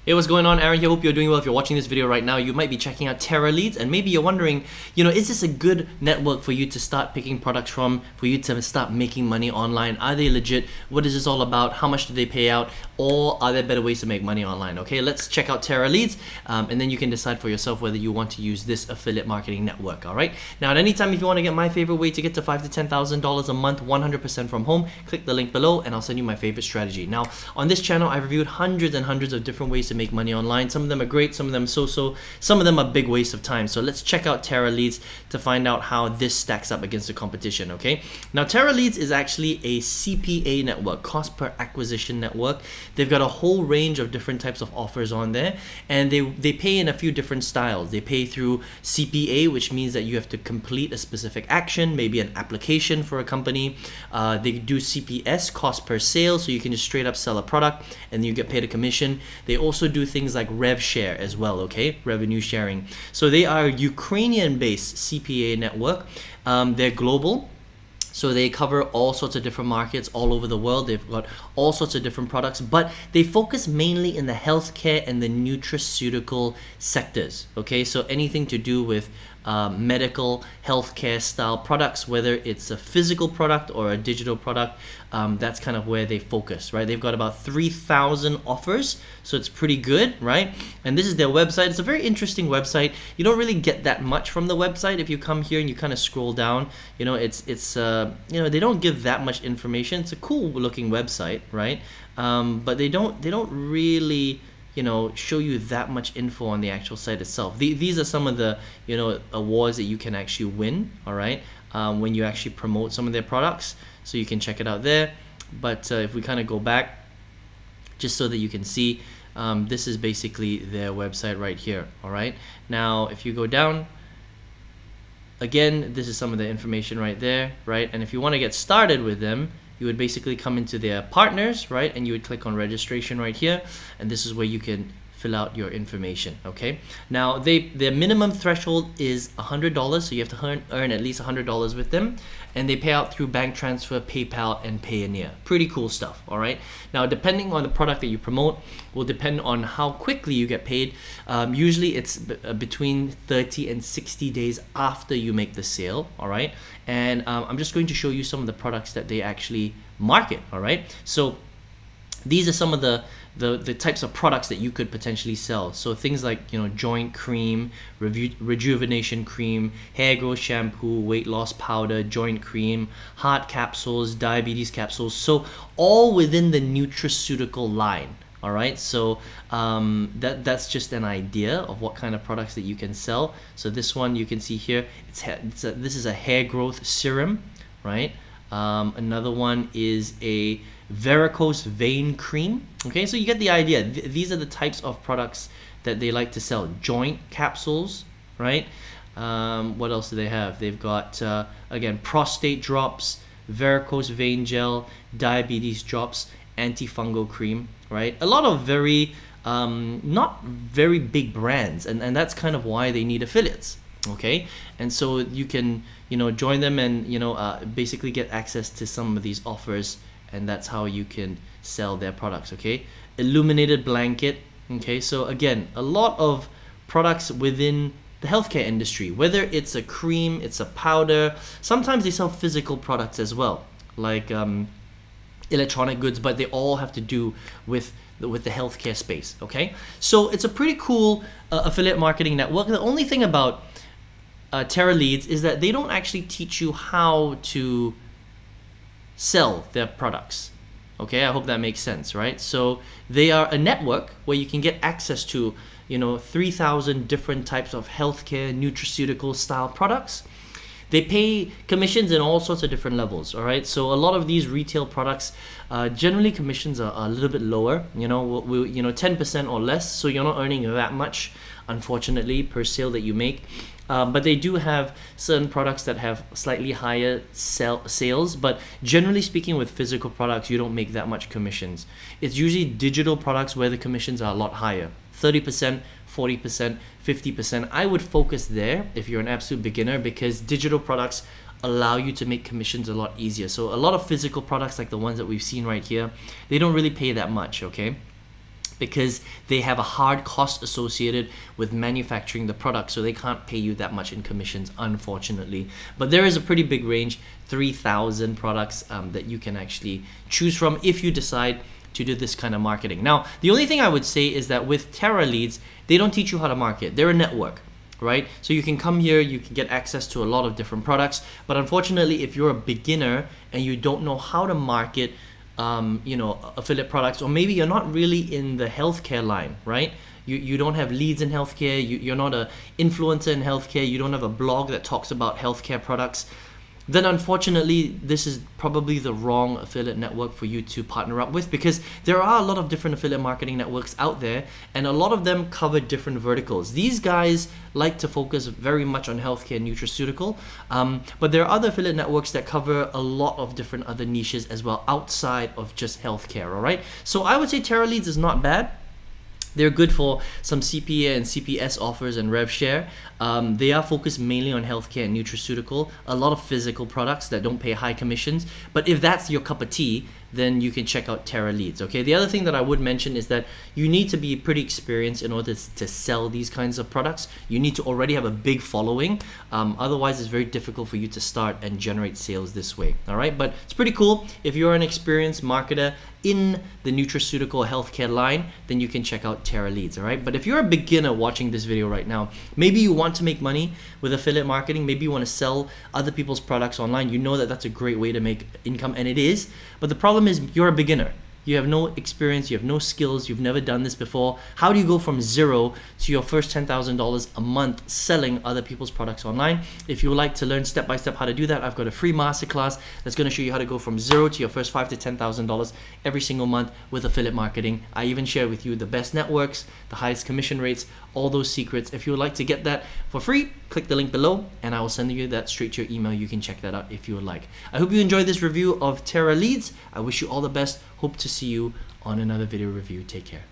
Hey, what's going on? Aaron here. Hope you're doing well. If you're watching this video right now, you might be checking out TerraLeads, and maybe you're wondering, is this a good network for you to start picking products from, for you to start making money online? Are they legit? What is this all about? How much do they pay out? Or are there better ways to make money online? Okay, let's check out TerraLeads, and then you can decide for yourself whether you want to use this affiliate marketing network. All right. Now, at any time, if you want to get my favorite way to get to $5,000 to $10,000 a month, 100% from home, click the link below, and I'll send you my favorite strategy. Now, on this channel, I've reviewed hundreds and hundreds of different ways to make money online. Some of them are great, some of them so-so, some of them are big waste of time. So let's check out TerraLeads to find out how this stacks up against the competition, okay? Now, TerraLeads is actually a CPA network, cost per acquisition network. They've got a whole range of different types of offers on there, and they pay in a few different styles. They pay through CPA, which means that you have to complete a specific action, maybe an application for a company. They do CPS, cost per sale, so you can just straight up sell a product and you get paid a commission. They also do things like rev share as well, okay? Revenue sharing. So they are a Ukrainian-based CPA network. They're global. So they cover all sorts of different markets all over the world. They've got all sorts of different products, but they focus mainly in the healthcare and the nutraceutical sectors, okay? So anything to do with medical healthcare style products, whether it's a physical product or a digital product, that's kind of where they focus, right? They've got about 3,000 offers, so it's pretty good, right? And this is their website. It's a very interesting website. You don't really get that much from the website. If you come here and you kind of scroll down, they don't give that much information. It's a cool looking website, right? But they don't really show you that much info on the actual site itself. These are some of the awards that you can actually win, all right, when you actually promote some of their products, so you can check it out there. But if we kind of go back just so that you can see, this is basically their website right here, all right? Now if you go down again, this is some of the information right there, right? And if you want to get started with them, you would basically come into their partners, right? And you would click on registration right here, and this is where you can fill out your information, okay? Now, their minimum threshold is $100, so you have to earn at least $100 with them, and they pay out through bank transfer, PayPal, and Payoneer. Pretty cool stuff, all right? Now, depending on the product that you promote will depend on how quickly you get paid. Usually, it's between 30 and 60 days after you make the sale, all right? And I'm just going to show you some of the products that they actually market, all right? So these are some of the types of products that you could potentially sell. So things like joint cream, rejuvenation cream, hair growth shampoo, weight loss powder, joint cream, heart capsules, diabetes capsules. So all within the nutraceutical line. All right, so that's just an idea of what kind of products that you can sell. So this one you can see here, this is a hair growth serum, right? Another one is a varicose vein cream. Okay, so you get the idea. These are the types of products that they like to sell. Joint capsules, right? What else do they have? They've got again, prostate drops, varicose vein gel, diabetes drops, antifungal cream, right? A lot of very not very big brands, and that's kind of why they need affiliates, okay? And so you can join them and basically get access to some of these offers, and that's how you can sell their products, okay? Illuminated blanket, okay? So again, a lot of products within the healthcare industry, whether it's a cream, it's a powder. Sometimes they sell physical products as well, like electronic goods, but they all have to do with the healthcare space, okay? So it's a pretty cool affiliate marketing network. The only thing about TerraLeads is that they don't actually teach you how to sell their products, okay? I hope that makes sense, right? So they are a network where you can get access to 3,000 different types of healthcare nutraceutical style products. They pay commissions in all sorts of different levels, all right? So a lot of these retail products, generally commissions are a little bit lower, 10% or less, so you're not earning that much, unfortunately, per sale that you make. But they do have certain products that have slightly higher sales, but generally speaking, with physical products, you don't make that much commissions. It's usually digital products where the commissions are a lot higher, 30%, 40%, 50%. I would focus there if you're an absolute beginner, because digital products allow you to make commissions a lot easier. So a lot of physical products like the ones that we've seen right here, they don't really pay that much, okay? because they have a hard cost associated with manufacturing the product, so they can't pay you that much in commissions, unfortunately. But there is a pretty big range, 3,000 products that you can actually choose from if you decide to do this kind of marketing. Now, the only thing I would say is that with TerraLeads, they don't teach you how to market. They're a network, right? So you can come here, you can get access to a lot of different products, but unfortunately, if you're a beginner and you don't know how to market you know, affiliate products, or maybe you're not really in the healthcare line, right? You don't have leads in healthcare, you're not an influencer in healthcare, you don't have a blog that talks about healthcare products, then unfortunately this is probably the wrong affiliate network for you to partner up with, because there are a lot of different affiliate marketing networks out there and a lot of them cover different verticals. These guys like to focus very much on healthcare and nutraceutical, but there are other affiliate networks that cover a lot of different other niches as well outside of just healthcare. All right, so I would say TerraLeads is not bad. They're good for some CPA and CPS offers and rev share. They are focused mainly on healthcare and nutraceutical, a lot of physical products that don't pay high commissions. But if that's your cup of tea, then you can check out TerraLeads. Okay. The other thing that I would mention is that you need to be pretty experienced in order to sell these kinds of products. You need to already have a big following. Otherwise, it's very difficult for you to start and generate sales this way. All right. But it's pretty cool. If you're an experienced marketer in the nutraceutical healthcare line, then you can check out TerraLeads. All right. But if you're a beginner watching this video right now, maybe you want to make money with affiliate marketing, maybe you want to sell other people's products online, you know that that's a great way to make income, and it is. But the problem is you're a beginner. You have no experience, you have no skills, you've never done this before. How do you go from zero to your first $10,000 a month selling other people's products online? If you would like to learn step by step how to do that, I've got a free masterclass that's going to show you how to go from zero to your first $5,000 to $10,000 every single month with affiliate marketing. I even share with you the best networks, the highest commission rates, all those secrets. If you would like to get that for free, click the link below and I will send you that straight to your email. You can check that out if you would like. I hope you enjoyed this review of TerraLeads. I wish you all the best. Hope to see you on another video review. Take care.